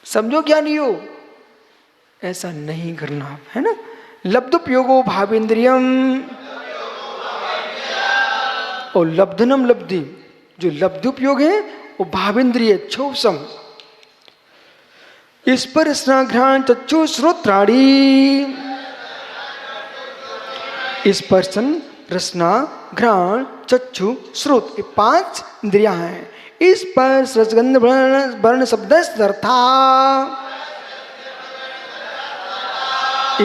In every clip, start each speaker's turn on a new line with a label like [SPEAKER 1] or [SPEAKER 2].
[SPEAKER 1] समझो ज्ञानी हो, ऐसा नहीं करना है ना। लब्धुपयोगो भावेन्द्रियम और लब्धनम लब्धि, जो लब्धुपयोग है वो भावेन्द्रिय छौसम। स्पर्शना घ्राण चक्षु श्रोत्राणि, स्पर्शन रसना घ्राण चक्षु श्रोत, ये 5 इंद्रियां हैं। स्पर्श रसगंध वर्ण शब्द अर्था,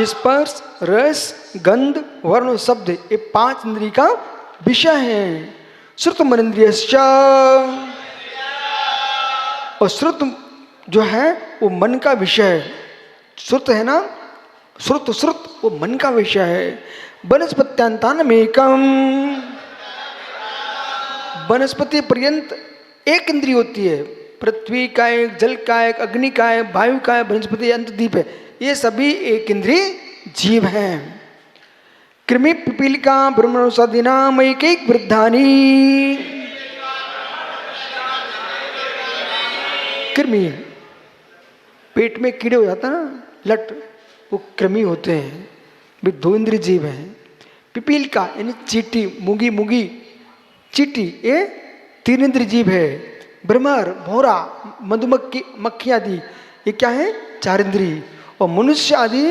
[SPEAKER 1] स्पर्श रस गंध वर्ण शब्द, ये 5 इंद्रिय का विषय है। श्रुत मनेन्द्रियश्च, और श्रुत जो है वो मन का विषय है। श्रुत है ना, श्रुत श्रुत वो मन का विषय है। वनस्पत्यांतानमेकम, वनस्पति पर्यंत एक इंद्रिय होती है। पृथ्वी का एक, जल का एक, अग्नि का एक, वायु का एक, वनस्पति अंत दीप है, ये सभी एक इंद्रिय जीव हैं। कृमि पिपीलिका ब्रह्मणोषधिना एक वृद्धानी, कृमि पेट में कीड़े हो जाता ना, लट, वो कृमि होते हैं, वे 2 इंद्रिय जीव हैं। पिपीलिका यानी चींटी, मुगी मुगी चींटी, ये 3 इंद्रिय जीव है। भ्रमर भौरा मधुमक्खी मक्खी आदि, ये क्या है 4 इंद्रिय। और मनुष्य आदि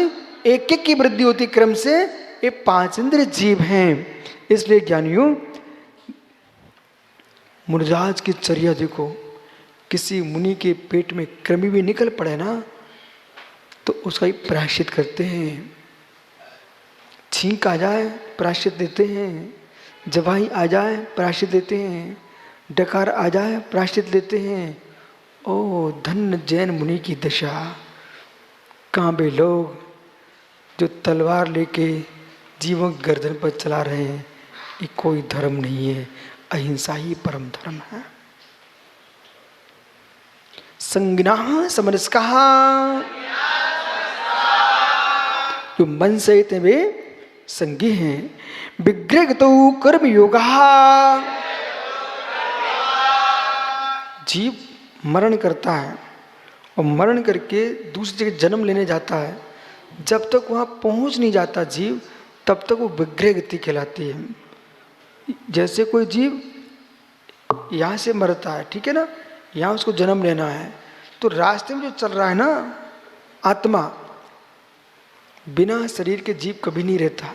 [SPEAKER 1] एक एक की वृद्धि होती क्रम से, ये 5 इंद्रिय जीव हैं। इसलिए ज्ञानियों, मुनिराज की चर्या देखो, किसी मुनि के पेट में कृमि भी निकल पड़े ना तो उसका ही प्रायश्चित करते हैं। छींक आ जाए प्रायश्चित देते हैं, जवाई आ जाए प्रायश्चित देते हैं, डकार आ जाए प्रायश्चित देते हैं। ओ धन्य जैन मुनि की दशा। कांबे लोग जो तलवार लेके जीवों की गर्दन पर चला रहे हैं, ये कोई धर्म नहीं है, अहिंसा ही परम धर्म है। संगिना समरसका, जो मन सहित वे संगी हैं। विग्रहगतो कर्म योगा, जीव मरण करता है और मरण करके दूसरी जगह जन्म लेने जाता है। जब तक वहाँ पहुँच नहीं जाता जीव, तब तक वो विग्रह गति कहलाती है। जैसे कोई जीव यहाँ से मरता है, ठीक है ना, यहाँ उसको जन्म लेना है, तो रास्ते में जो चल रहा है ना आत्मा, बिना शरीर के जीव कभी नहीं रहता।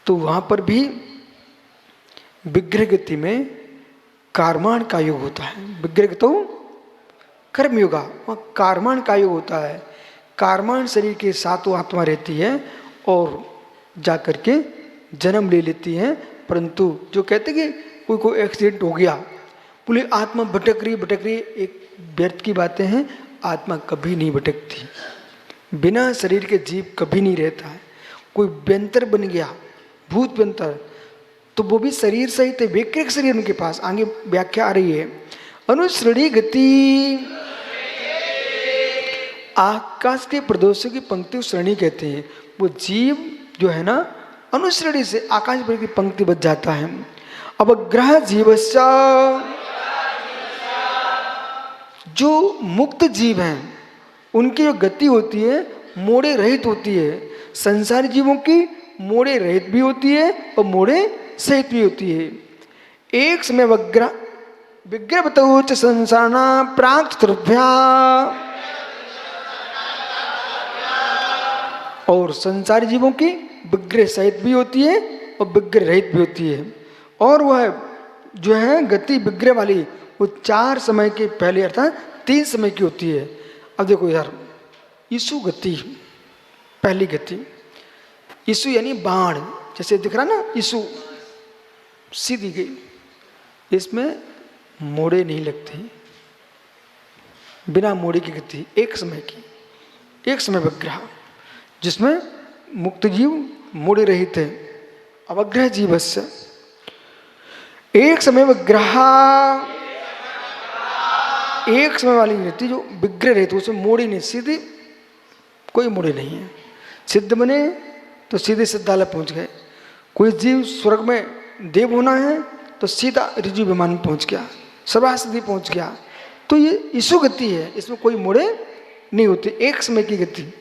[SPEAKER 1] तो वहाँ पर भी विग्रह गति में कार्माण का योग होता है। विग्रह तो कर्म योगा, वहाँ कार्माण का योग होता है। कार्माण शरीर के साथ वो आत्मा रहती है और जा कर के जन्म ले लेती है। परंतु जो कहते कि कोई एक्सीडेंट हो गया, पूरी आत्मा भटक रही, एक व्यर्थ की बातें हैं। आत्मा कभी नहीं भटकती, बिना शरीर के जीव कभी नहीं रहता है। कोई व्यंतर बन गया, भूत व्यंतर, तो वो भी शरीर सहित है, वैकृत शरीर उनके पास। आगे व्याख्या आ रही है। अनुश्रेणी गति, आकाश के प्रदोषों की पंक्ति श्रेणी कहते हैं। वो जीव जो है ना अनुश्रेणी से आकाश पर की पंक्ति बच जाता है। अब ग्रह जीवस्य, जो मुक्त जीव हैं उनकी जो गति होती है मोड़े रहित होती है। संसारी जीवों की मोड़े रहित भी होती है और मोड़े सहित भी होती है। एक समय विग्रह संसारना प्राक चतुर्भ्या, और संसारी जीवों की विग्रह सहित भी होती है और विग्रह रहित भी होती है। और वह जो है गति विग्रह वाली, वो 4 समय के पहले अर्थात 3 समय की होती है। अब देखो यार, ईसु गति, पहली गति, ईसु यानी बाण, जैसे दिख रहा ना ईसु सीधी गई, इसमें मोड़े नहीं लगते, बिना मोड़े की गति, एक समय की, एक समय विग्रह, जिसमें मुक्त जीव मोड़े रहित है। अवग्रह जीवस्य, एक समय विग्रह, एक समय वाली रहती जो विग्रह रहती, उसमें मोड़े नहीं, सीधे कोई मोड़े नहीं है। सिद्ध बने तो सीधे सिद्धालय पहुंच गए, कोई जीव स्वर्ग में देव होना है तो सीधा ऋजु विमान में पहुंच गया, सभासदी पहुंच गया। तो ये ईशु गति है, इसमें कोई मोड़े नहीं होती, एक समय की गति।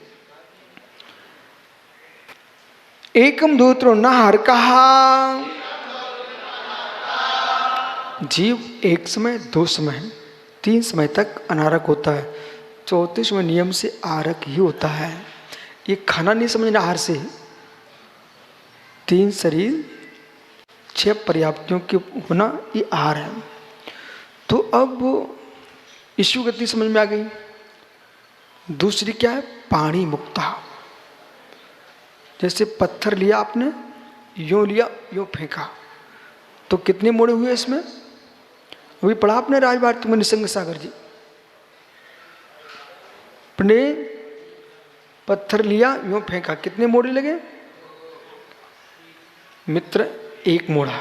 [SPEAKER 1] एकम धूत्रो न हर कहा, जीव एक समय, दो समय, 3 समय तक अनारक होता है, 34वें नियम से आरक ही होता है। ये खाना नहीं समझना आहार से, 3 शरीर 6 पर्याप्तियों के होना ये आहार है। तो अब ईशु गति समझ में आ गई। दूसरी क्या है? पाणी मुक्ता। जैसे पत्थर लिया आपने, यूं लिया यूं फेंका, तो कितने मोड़े हुए इसमें? अभी पढ़ा आपने राजभारत में निसंग सागर जी, अपने पत्थर लिया यूं फेंका, कितने मोड़े लगे मित्र? 1 मोड़ा।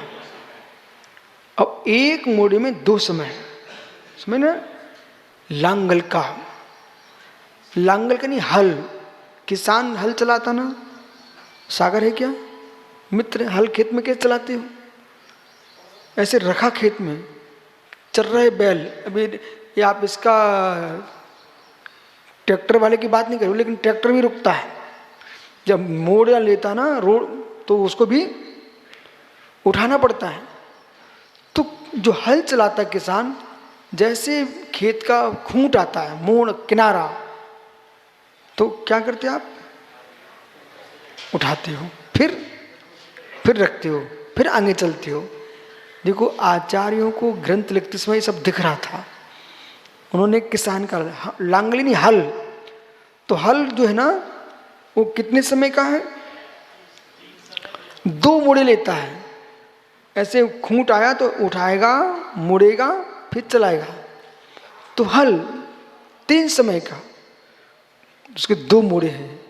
[SPEAKER 1] अब 1 मोड़े में 2 समय, समझ ना? लांगल का, लांगल का नहीं, हल, किसान हल चलाता ना, सागर है क्या मित्र? हल खेत में कैसे चलाते हो? ऐसे रखा खेत में, चल रहे बैल। अभी ये आप इसका ट्रैक्टर वाले की बात नहीं करो, लेकिन ट्रैक्टर भी रुकता है जब मोड़ या लेता ना रोड, तो उसको भी उठाना पड़ता है। तो जो हल चलाता है किसान, जैसे खेत का खूंट आता है, मोड़ किनारा, तो क्या करते आप? उठाते हो, फिर रखते हो, फिर आगे चलते हो। देखो आचार्यों को ग्रंथ लिखते समय सब दिख रहा था। उन्होंने किसान का लांगली नहीं, हल, तो हल जो है ना वो कितने समय का है? 2 मोड़े लेता है। ऐसे खूंट आया तो उठाएगा, मुड़ेगा, फिर चलाएगा। तो हल 3 समय का, उसके 2 मोड़े हैं।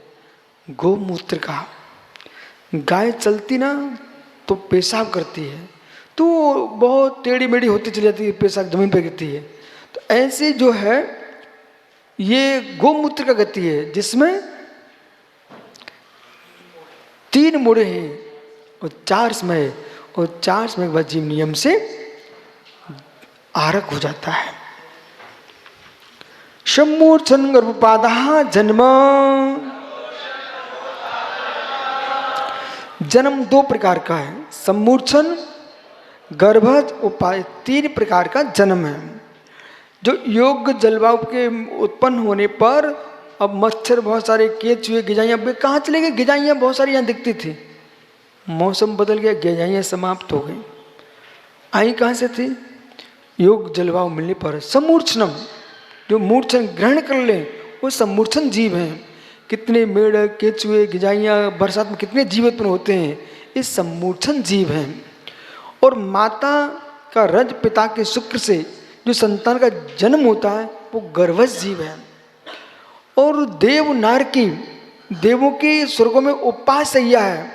[SPEAKER 1] गोमूत्र का, गाय चलती ना तो पेशाब करती है, तो बहुत टेढ़ी मेढ़ी होती चली जाती है, पेशाब जमीन पर गिरती है। तो ऐसे जो है ये गोमूत्र का गति है, जिसमें 3 मोड़े हैं और 4 समय, और 4 समय के बाद जीव नियम से आरक हो जाता है। सम्मूर्छन गर्भपादा जन्म, जन्म 2 प्रकार का है, सम्मूर्छन, गर्भज, उपाय, 3 प्रकार का जन्म है। जो योग्य जलवायु के उत्पन्न होने पर अब मच्छर बहुत सारे, केंचुए, गिजाइयाँ, अब कहाँ चले गए? गिजाइयाँ बहुत सारी यहाँ दिखती थी, मौसम बदल गया, गिजाइयाँ समाप्त हो गई। आई कहाँ से थी? योग्य जलवायु मिलने पर। सम्मूर्छनम, जो मूर्छन ग्रहण कर ले वो सम्मूर्छन जीव हैं। कितने मेढक, केंचुए, गिजाइयाँ, बरसात में कितने जीव उत्पन्न होते हैं, ये सम्मूर्छन जीव हैं। और माता का रज, पिता के शुक्र से जो संतान का जन्म होता है वो गर्भज जीव है। और देव नारकी, देवों के स्वर्गों में उपासैया है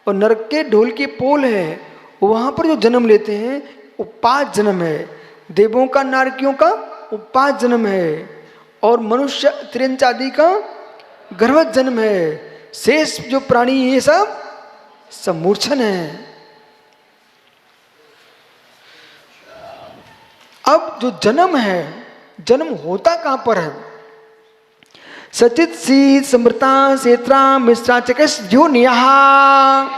[SPEAKER 1] और नरक के ढोल के पोल है, वहाँ पर जो जन्म लेते हैं उपास जन्म है। देवों का, नारकियों का उपास जन्म है, और मनुष्य, त्रिंच आदि का गर्भज जन्म है। शेष जो प्राणी ये सब सम्मूर्छन है। अब जो जन्म है, जन्म होता कहां पर है? सचित सी समृता सेत्रा मिश्रा चकस जो निहा,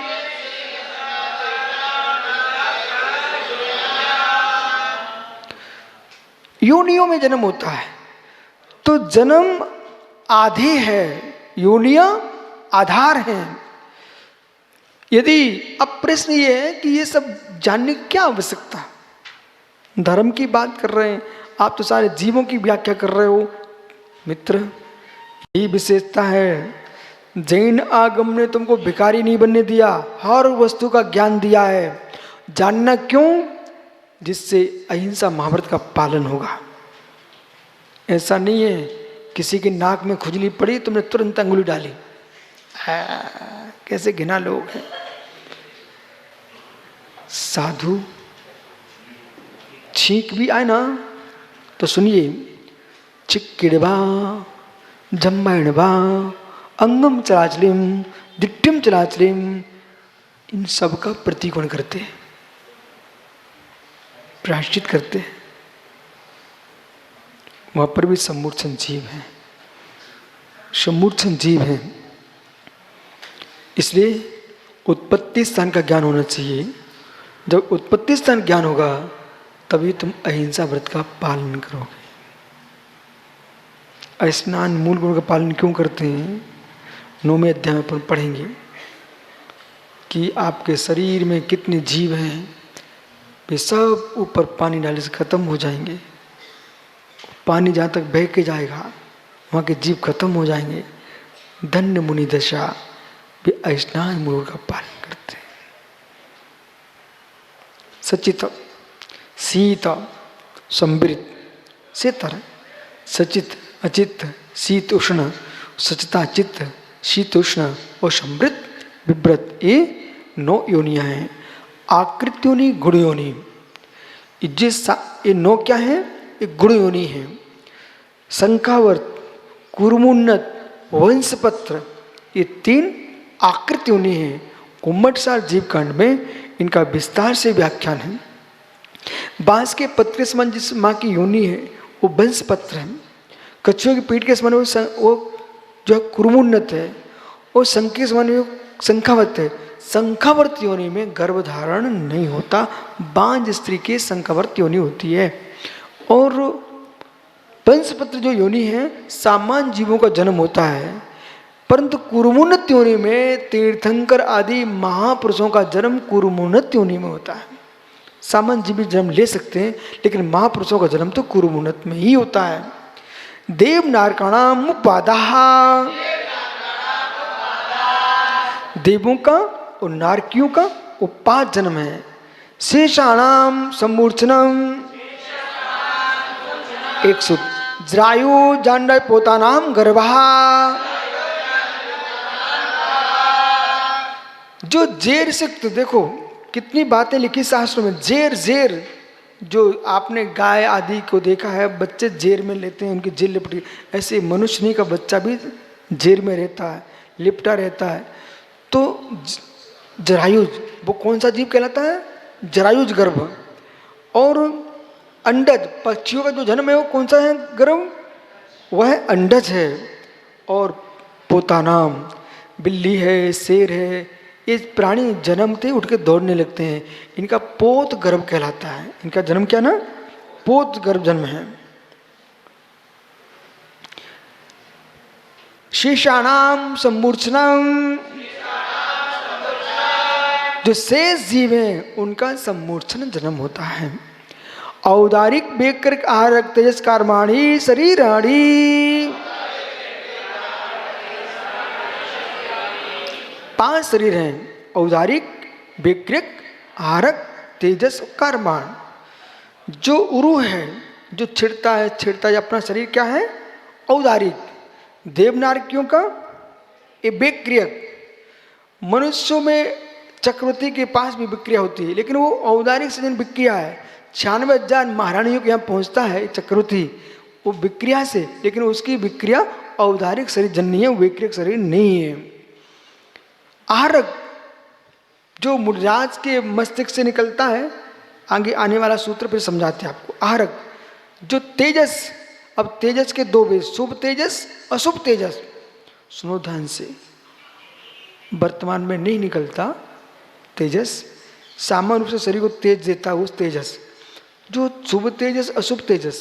[SPEAKER 1] योनियों में जन्म होता है। तो जन्म आधे है, योनियां आधार हैं। यदि अब प्रश्न ये है कि ये सब जानने की क्या आवश्यकता? धर्म की बात कर रहे हैं, आप तो सारे जीवों की व्याख्या कर रहे हो मित्र। यही विशेषता है, जैन आगम ने तुमको भिखारी नहीं बनने दिया, हर वस्तु का ज्ञान दिया है। जानना क्यों? जिससे अहिंसा महाव्रत का पालन होगा। ऐसा नहीं है किसी की नाक में खुजली पड़ी तुमने तुरंत अंगुली डाली, कैसे घिना लोग हैं। साधु छींक भी आए ना तो सुनिए, चिक्किड़वा जम्मैणवा अंगम चलाचलिम दिट्टिम चलाचलिम, इन सब का प्रतिकोण करते हैं, प्रायश्चित करते हैं। वहां पर भी सम्मूर्छन जीव है, सम्मूर्छन जीव है। इसलिए उत्पत्ति स्थान का ज्ञान होना चाहिए। जब उत्पत्ति स्थान ज्ञान होगा तभी तुम अहिंसा व्रत का पालन करोगे। स्नान मूल गुण का पालन क्यों करते हैं? 9वें अध्याय में अपन पढ़ेंगे कि आपके शरीर में कितने जीव हैं, वे सब ऊपर पानी डालने से खत्म हो जाएंगे। पानी जहाँ तक बह के जाएगा वहाँ के जीव खत्म हो जाएंगे। धन्य मुनि दशा, वे स्नान मूल का पालन करते हैं। सचित शीत संवृत सेतर, सचित अचित शीत उष्ण, सचिता चित्त शीत उष्ण और समृत विव्रत, ये 9 योनियां हैं। आकृत योनि, गुण योनि, ये 9 क्या है? ये गुण योनि है। शंखावर्त, कुर्मोन्नत, वंशपत्र, ये 3 आकृत योनि है। कुम्मटसार जीव कांड में इनका विस्तार से व्याख्यान है। बांस के पत्र के समान जिस माँ की योनि है वो वंशपत्र है। कछुए की पीठ के समान वो जो कुर्मोन्नत है, और शंख के समान वो शंखावर्त है। शंखावर्त योनि में गर्भधारण नहीं होता, बांझ स्त्री के शंखावर्त योनि होती है। और वंशपत्र जो योनि है सामान्य जीवों का जन्म होता है, परंतु कुर्मोन्नत योनि में तीर्थंकर आदि महापुरुषों का जन्म कुर्मोन्नत योनि में होता है। सामान्य जीव भी जन्म ले सकते हैं, लेकिन महापुरुषों का जन्म तो कुर्मोन्नत में ही होता है। देव नारकाणाम उपादाः, देवों का और नारकियों का उपाद जन्म है। शेषाणाम सम्मूर्छनम, 100 जरायु जांडा पोतानाम गर्भः, जो जेर से, तो देखो कितनी बातें लिखी शास्त्रों में। जेर जेर, जो आपने गाय आदि को देखा है, बच्चे जेर में लेते हैं, उनकी जेर लिपटी, ऐसे मनुष्य का बच्चा भी जेर में रहता है, लिपटा रहता है। तो जरायुज वो कौन सा जीव कहलाता है? जरायुज गर्भ। और अंडज, पक्षियों का जो जन्म है वो कौन सा है गर्भ? वह अंडज है। और पोतानाम, बिल्ली है, शेर है, ये प्राणी जन्मते उठ के दौड़ने लगते हैं, इनका पोत गर्भ कहलाता है। इनका जन्म क्या ना? पोत गर्भ जन्म है। शेषाणाम सम्मूर्छनम, जो शेष जीव हैं उनका सम्मूर्छन जन्म होता है। औदारिक बेकर आहारक तेजस कर्माणि शरीराणि, 5 शरीर हैं। औदारिक, बेकृक, आहारक, तेजस, कर्माण। जो उरु है, जो छिड़ता है अपना शरीर, क्या है? औदारिक। देवनारकियों का ये बेक्रियक। मनुष्यों में चक्रवर्ती के पास भी विक्रिया होती है, लेकिन वो औदारिक सजन विक्रिया है। 96,000 महारानियों के यहाँ पहुँचता है चक्रवर्ती, वो विक्रिया से, लेकिन उसकी विक्रिया औदारिक शरीर जननी है, विक्रियक शरीर नहीं है। आहारक, जो मुनिराज के मस्तिष्क से निकलता है, आगे आने वाला सूत्र फिर समझाते हैं आपको। आहारक, जो तेजस, अब तेजस के 2 भेद, शुभ तेजस, अशुभ तेजस। सुनो ध्यान से, वर्तमान में नहीं निकलता तेजस, सामान्य रूप से शरीर को तेज देता है उस तेजस। जो शुभ तेजस, अशुभ तेजस,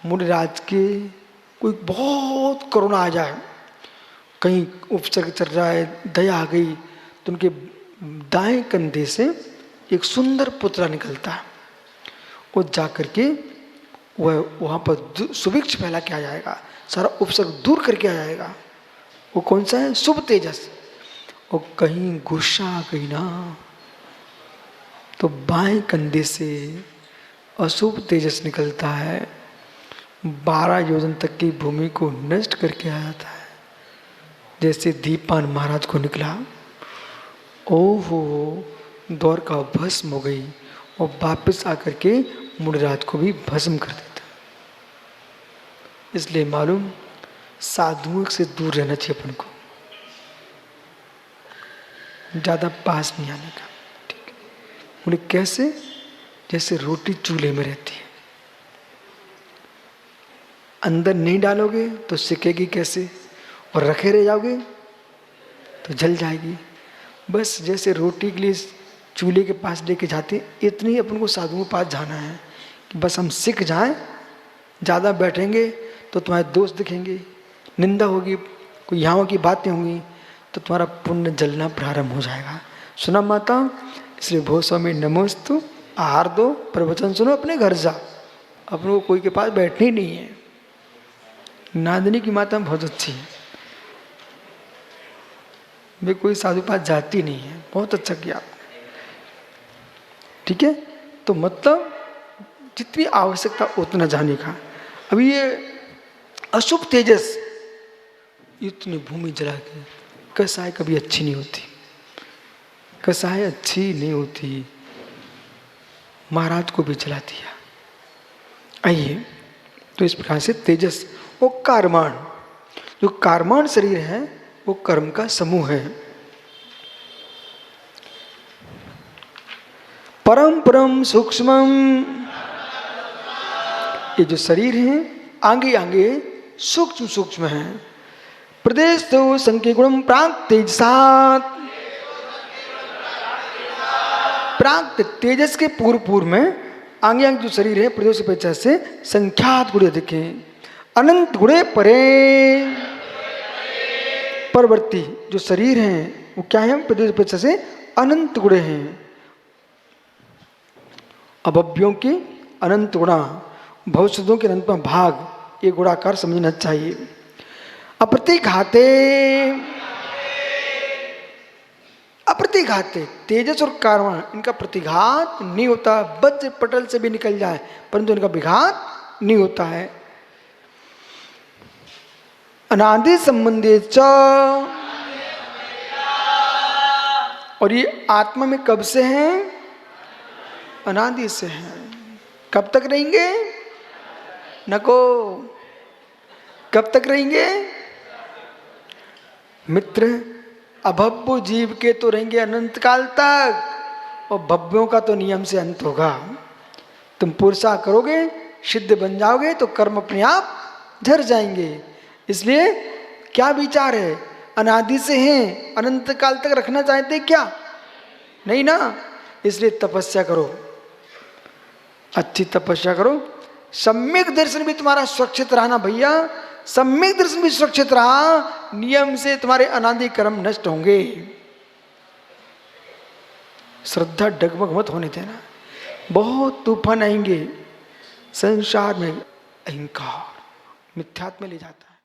[SPEAKER 1] मुनिराज के कोई बहुत करुणा आ जाए, कहीं उपसर्ग चल रहा है, दया आ गई, तो उनके दाएं कंधे से एक सुंदर पुतला निकलता है। वो जाकर के वह वहाँ पर सुभिक्ष फैला के आ जाएगा, सारा उपसर्ग दूर करके आ जाएगा। वो कौन सा है? शुभ तेजस। और कहीं गुस्सा कहीं ना, तो बाएं कंधे से अशुभ तेजस निकलता है, 12 योजन तक की भूमि को नष्ट करके आ जाता है। जैसे दीपान महाराज को निकला, ओहो, दौर का भस्म हो गई, और वापस आकर के मुनिराज को भी भस्म कर देता। इसलिए मालूम, साधुओं से दूर रहना चाहिए अपन को। ज़्यादा पास नहीं आने का। ठीक है, बोले कैसे? जैसे रोटी चूल्हे में रहती है, अंदर नहीं डालोगे तो सिकेगी कैसे, और रखे रह जाओगे तो जल जाएगी। बस जैसे रोटी के लिए चूल्हे के पास लेके जाते, इतनी अपन को साधुओं के पास जाना है कि बस हम सीख जाएं। ज़्यादा बैठेंगे तो तुम्हारे दोस्त दिखेंगे, निंदा होगी, कोई यहाँ की बातें होंगी, तो तुम्हारा पुण्य जलना प्रारंभ हो जाएगा। सुना माता? इसलिए भो स्वामी नमोस्तु, आहार दो, प्रवचन सुनो, अपने घर जा। अपने को कोई के पास बैठनी ही नहीं है। नादिनी की माता बहुत अच्छी है, वे कोई साधु पास जाती नहीं है। बहुत अच्छा किया आपने। ठीक है, तो मतलब जितनी आवश्यकता उतना जाने का। अभी ये अशुभ तेजस इतनी भूमि जला के, कसाय कभी अच्छी नहीं होती, कसाय अच्छी नहीं होती, महाराज को भी जला दिया। आइए, तो इस प्रकार से तेजस वो कार्माण, जो कार्माण शरीर है वो कर्म का समूह है। परम परम सूक्ष्मम, ये जो शरीर है आगे आगे सूक्ष्म सूक्ष्म है। प्रदेश तो संख्य गुणम प्राक तेजसात, प्राक तेजस के पूर्व पूर्व में आगे आगे जो शरीर है प्रदेश अपेक्षा से संख्यात गुणे अधिक है। अनंत गुणे परे, परवर्ती जो शरीर है वो क्या है? प्रदेश अपेक्षा से अनंत गुणे हैं। अभव्यों की अनंत गुणा, भविष्यों के अनंत भाग, ये गुणाकार समझना चाहिए। अप्रतिघाते, अप्रतिघाते तेजस और कार्बन, इनका प्रतिघात नहीं होता। वज्र पटल से भी निकल जाए परंतु इनका विघात नहीं होता है। अनादि संबंधे च, और ये आत्मा में कब से हैं? अनादि से हैं। कब तक रहेंगे? नको, कब तक रहेंगे? मित्र, अभव्य जीव के तो रहेंगे अनंत काल तक, और भव्यों का तो नियम से अंत होगा। तुम पुरुषा करोगे, सिद्ध बन जाओगे तो कर्म अपने आप झर जाएंगे। इसलिए क्या विचार है? अनादि से हैं, अनंत काल तक रखना चाहते क्या? नहीं ना। इसलिए तपस्या करो, अच्छी तपस्या करो। सम्यक दर्शन भी तुम्हारा सुरक्षित रहा ना भैया, सम्यक दर्शन भी सुरक्षित रहा, नियम से तुम्हारे अनादि कर्म नष्ट होंगे। श्रद्धा डगमग मत होने देना। बहुत तूफान आएंगे संसार में, अहंकार मिथ्यात्व में ले जाता है।